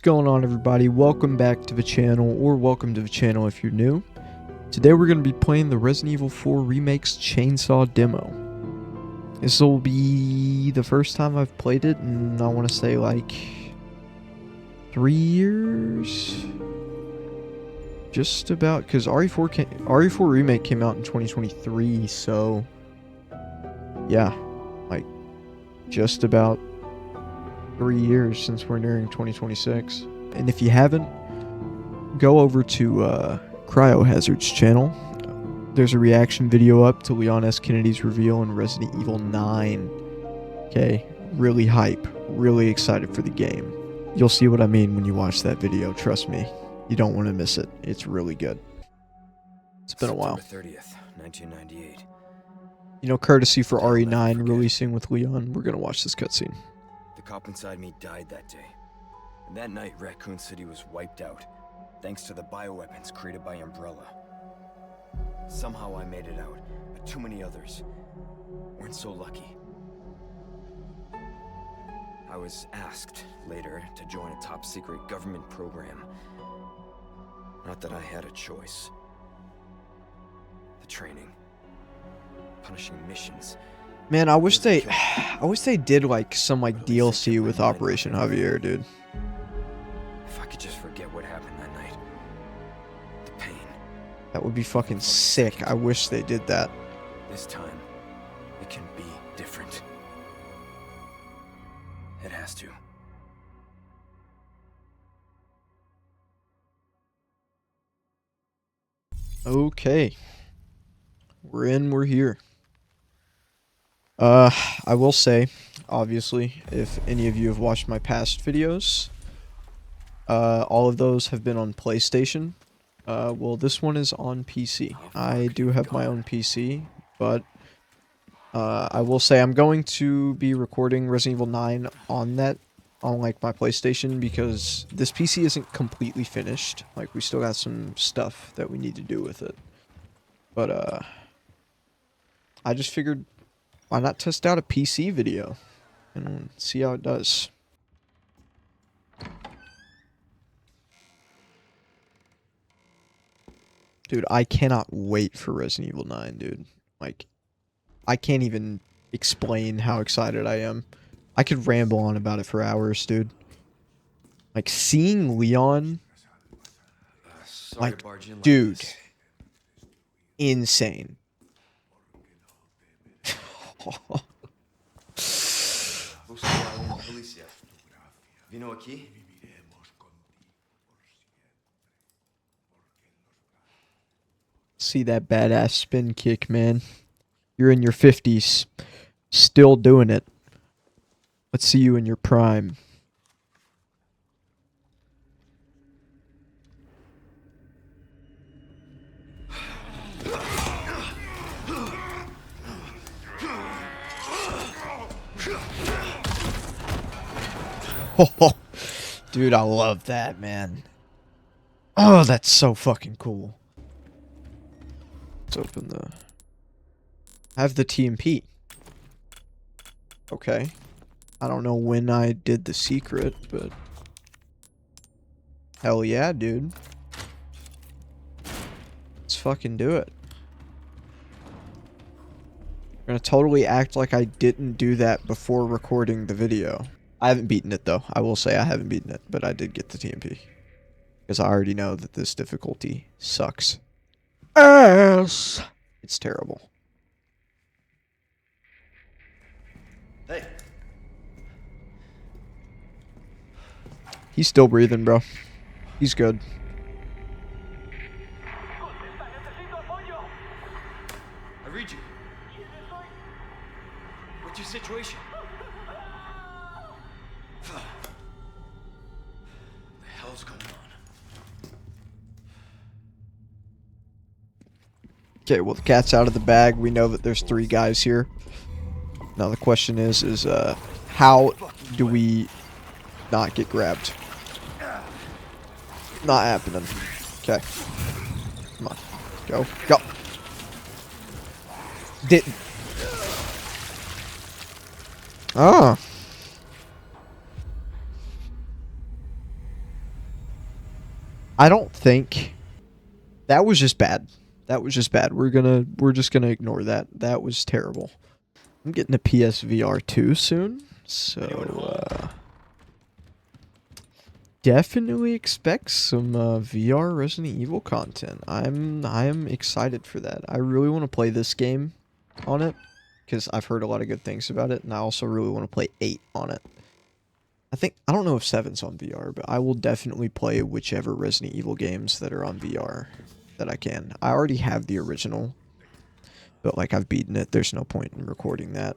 going on, everybody? Welcome back to the channel, or welcome to the channel if you're new. Today we're going to be playing the Resident Evil 4 Remake's Chainsaw demo. This will be the first time I've played it in, I want to say, like 3 years? Just about, because RE4 Remake came out in 2023, so yeah, like just about 3 years since we're nearing 2026. And if you haven't, go over to Kyrohazard's channel. There's a reaction video up to Leon S. Kennedy's reveal in Resident Evil 9. Okay, really hype, really excited for the game. You'll see what I mean when you watch that video, trust me. You don't want to miss it. It's really good. It's been a while. September 30th, 1998. You know, courtesy for RE9 releasing with Leon, we're gonna watch this cutscene. The cop inside me died that day. And that night, Raccoon City was wiped out, thanks to the bioweapons created by Umbrella. Somehow I made it out, but too many others weren't so lucky. I was asked later to join a top-secret government program. Not that I had a choice. The training, punishing missions. Man, I wish they did like some like DLC with Operation Javier, dude. If I could just forget what happened that night. The pain. That would be fucking sick. I wish they did that. This time, it can be different. It has to. Okay. We're in, we're here. I will say, obviously, if any of you have watched my past videos, all of those have been on PlayStation. Well, this one is on PC. I do have my own PC, but I will say I'm going to be recording Resident Evil 9 on like my PlayStation, because this PC isn't completely finished. Like, we still got some stuff that we need to do with it. But I just figured, why not test out a PC video and see how it does. Dude, I cannot wait for Resident Evil 9, dude. Like, I can't even explain how excited I am. I could ramble on about it for hours, dude. Like, seeing Leon, like, dude, insane. See that badass spin kick, man. You're in your 50s, still doing it. Let's see you in your prime. Oh, dude, I love that, man. Oh, that's so fucking cool. Let's open the... I have the TMP. Okay. I don't know when I did the secret, but... hell yeah, dude. Let's fucking do it. I'm gonna totally act like I didn't do that before recording the video. I haven't beaten it, though. I will say I haven't beaten it, but I did get the TMP. Because I already know that this difficulty sucks ass. It's terrible. Hey. He's still breathing, bro. He's good. I read you. What's your situation? What the hell's going on? Okay, well, the cat's out of the bag. We know that there's 3 guys here. Now the question is how do we not get grabbed? Not happening. Okay. Come on. Go. Go. Didn't. Ah. I don't think that was just bad. That was just bad. We're just gonna ignore that. That was terrible. I'm getting a PSVR 2 soon, so definitely expect some VR Resident Evil content. I am excited for that. I really want to play this game on it because I've heard a lot of good things about it, and I also really want to play 8 on it. I don't know if 7's on VR, but I will definitely play whichever Resident Evil games that are on VR that I can. I already have the original, but like I've beaten it. There's no point in recording that.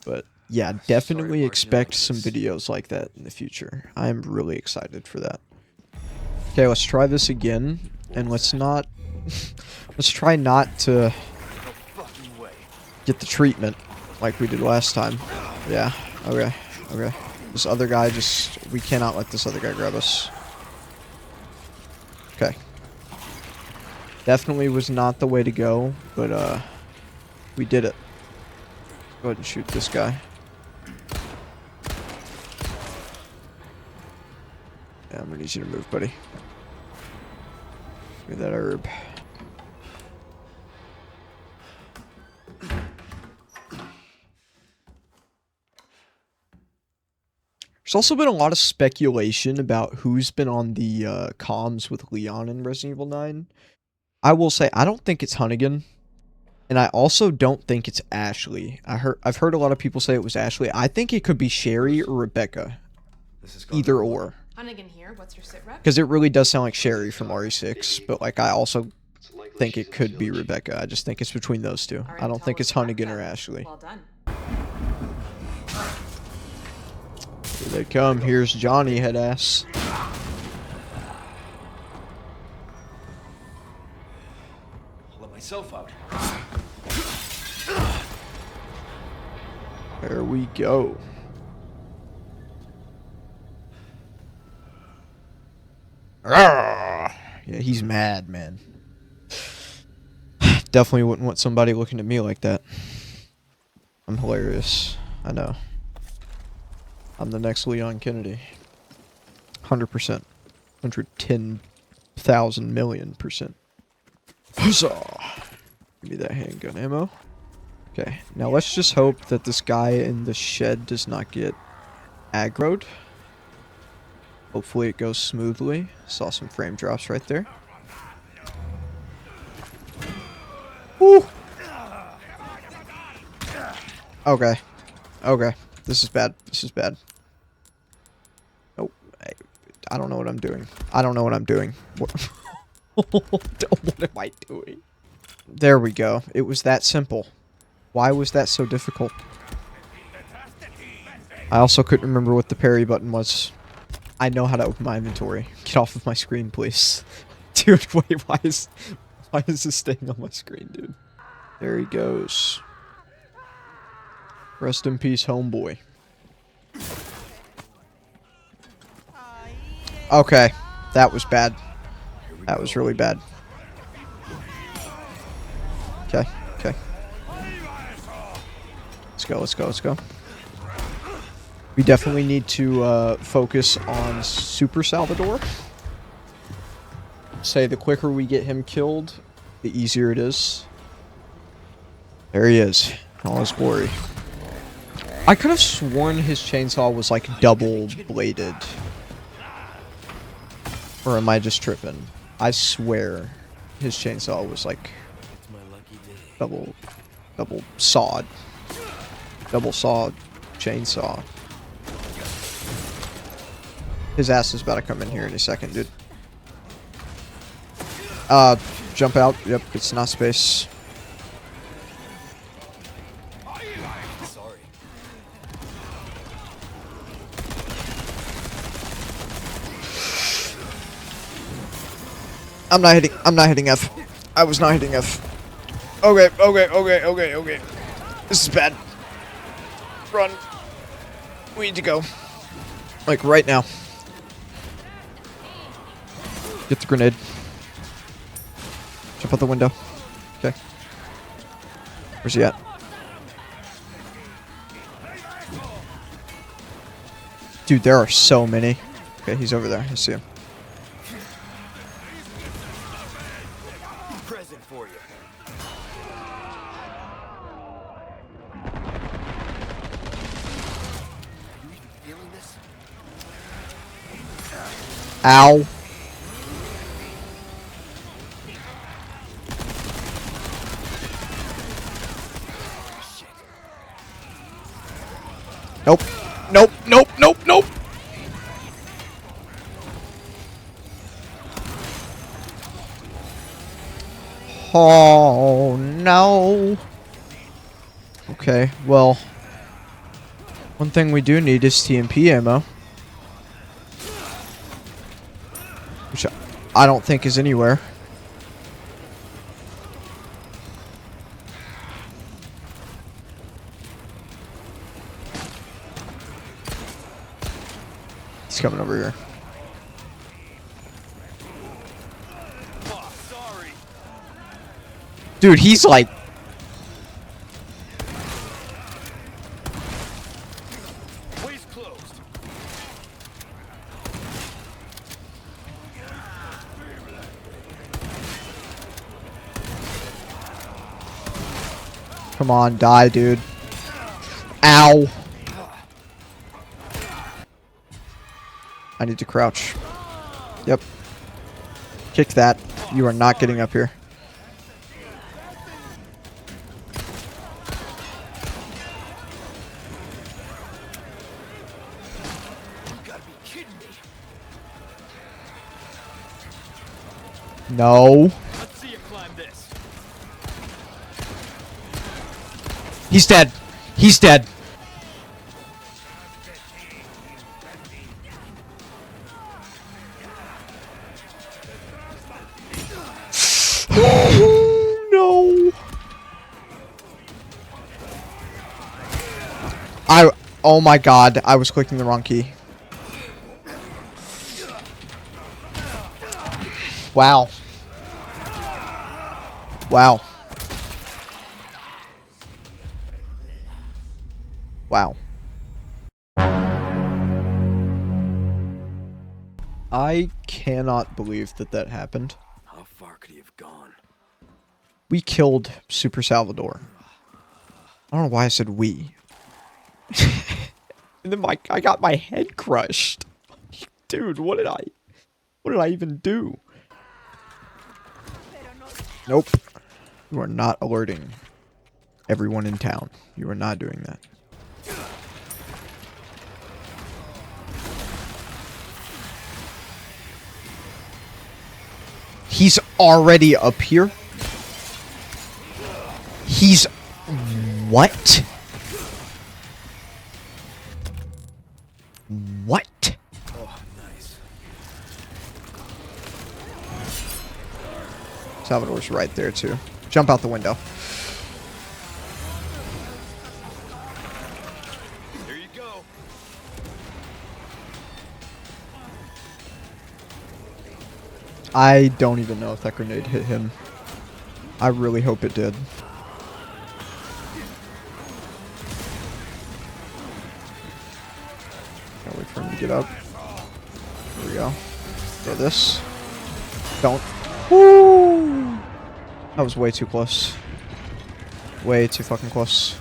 But yeah, definitely expect some videos like that in the future. I'm really excited for that. Okay, let's try this again, and let's not let's try not to get the treatment like we did last time. Yeah, okay, okay. This other guy we cannot let this other guy grab us. Okay. Definitely was not the way to go, but we did it. Go ahead and shoot this guy. Yeah, I'm gonna need you to move, buddy. Give me that herb. There's also been a lot of speculation about who's been on the comms with Leon in Resident Evil 9. I will say, I don't think it's Hunnigan. And I also don't think it's Ashley. I've heard a lot of people say it was Ashley. I think it could be Sherry or Rebecca. Either or. Hunnigan here. What's your sit rep? Because it really does sound like Sherry from RE6. But like I also think it could be Rebecca. I just think it's between those two. I don't think it's Hunnigan or Ashley. Well done. Here they come. Here's Johnny, head ass. Let myself out. There we go. Yeah, he's mad, man. Definitely wouldn't want somebody looking at me like that. I'm hilarious. I know. I'm the next Leon Kennedy. 100%. 110,000 million %. Huzzah! Give me that handgun ammo. Okay, now let's just hope that this guy in the shed does not get aggroed. Hopefully it goes smoothly. Saw some frame drops right there. Woo! Okay. Okay. This is bad. This is bad. Oh, I don't know what I'm doing. I don't know what I'm doing. What am I doing? There we go. It was that simple. Why was that so difficult? I also couldn't remember what the parry button was. I know how to open my inventory. Get off of my screen, please. Dude, wait, why is this staying on my screen, dude? There he goes. Rest in peace, homeboy. Okay, that was bad. That was really bad. Okay, okay. Let's go, let's go, let's go. We definitely need to focus on Super Salvador. Say the quicker we get him killed, the easier it is. There he is, in all his glory. I could have sworn his chainsaw was like double bladed. Or am I just tripping? I swear his chainsaw was like double sawed. Double sawed chainsaw. His ass is about to come in here in a second, dude. Jump out. Yep, it's not space. Sorry. I'm not hitting F. I was not hitting F. Okay. This is bad. Run. We need to go. Like right now. Get the grenade. Jump out the window. Okay. Where's he at? Dude, there are so many. Okay, he's over there. I see him. for you. Are you even feeling this? Ow. Shit. Nope. Nope. Nope. Nope. Nope. Oh, no. Okay, well. One thing we do need is TMP ammo. Which I don't think is anywhere. He's coming over here. Oh, sorry. Dude, he's like... Way's closed. Come on, die, dude. Ow. I need to crouch. Yep. Kick that. You are not getting up here. You gotta be kidding me. No. Let's see you climb this. He's dead. He's dead. No. Oh my god, I was clicking the wrong key. Wow. Wow. Wow. I cannot believe that that happened. How far could he have gone? We killed Super Salvador. I don't know why I said we. And then I got my head crushed. Dude, what did I even do? Nope. You are not alerting everyone in town. You are not doing that. He's already up here? He's... What? What? Oh, nice. Salvador's right there, too. Jump out the window. Here you go. I don't even know if that grenade hit him. I really hope it did. Can't wait for him to get up. Here we go. Throw this. Don't. Woo! That was way too close. Way too fucking close. Are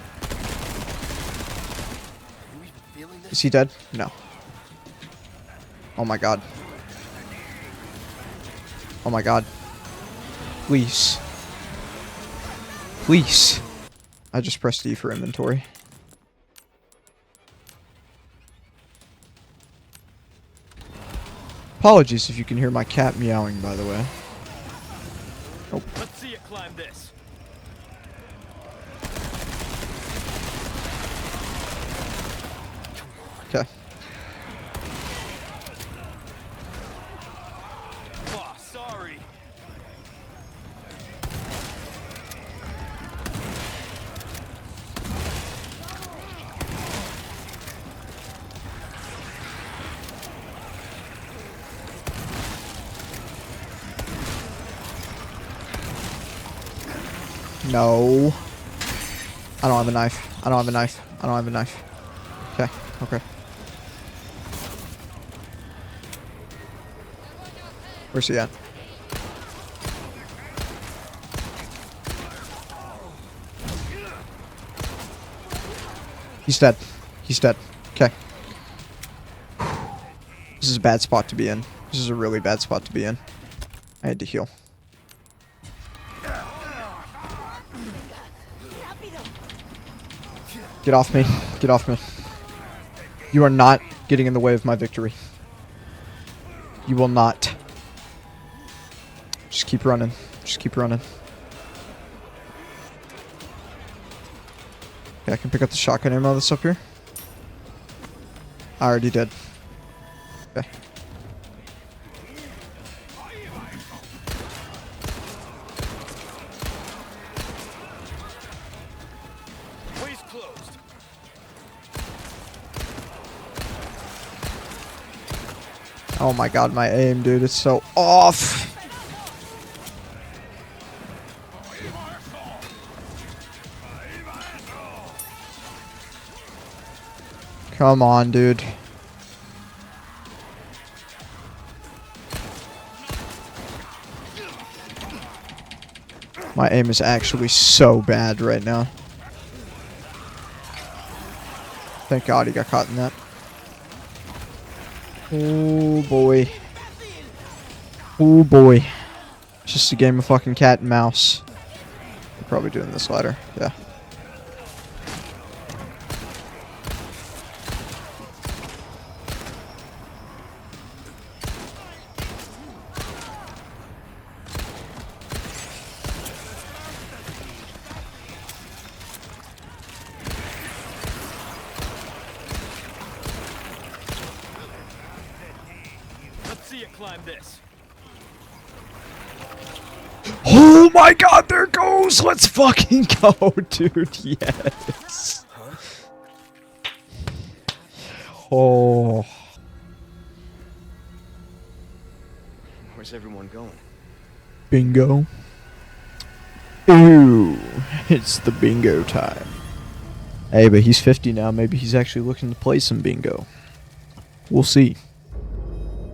you even feeling this? Is he dead? No. Oh my god. Oh my god. Please. Please. I just pressed E for inventory. Apologies if you can hear my cat meowing, by the way. Nope. Let's see you climb this. Okay. Oh, sorry. No. I don't have a knife. I don't have a knife. I don't have a knife. Okay. Okay. Where's he at? He's dead. He's dead. Okay. This is a bad spot to be in. This is a really bad spot to be in. I had to heal. Get off me. Get off me. You are not getting in the way of my victory. You will not. Just keep running. Just keep running. Okay, I can pick up the shotgun ammo that's up here. I already did. Okay. Oh my god, my aim, dude, it's so off. Come on, dude. My aim is actually so bad right now. Thank God he got caught in that. Oh boy. Oh boy. It's just a game of fucking cat and mouse. I'm probably doing this ladder. Yeah. Climb this. Oh my god, there it goes! Let's fucking go, dude. Yes. Huh? Oh. Where's everyone going? Bingo. Ooh. It's the bingo time. Hey, but he's 50 now. Maybe he's actually looking to play some bingo. We'll see.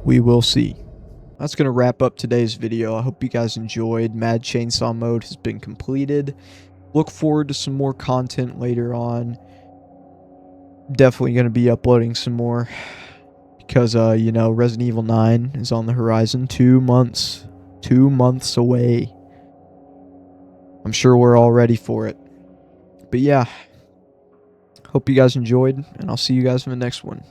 We will see. That's going to wrap up today's video. I hope you guys enjoyed. Mad Chainsaw Mode has been completed. Look forward to some more content later on. Definitely going to be uploading some more. Because, you know, Resident Evil 9 is on the horizon. 2 months. 2 months away. I'm sure we're all ready for it. But yeah. Hope you guys enjoyed. And I'll see you guys in the next one.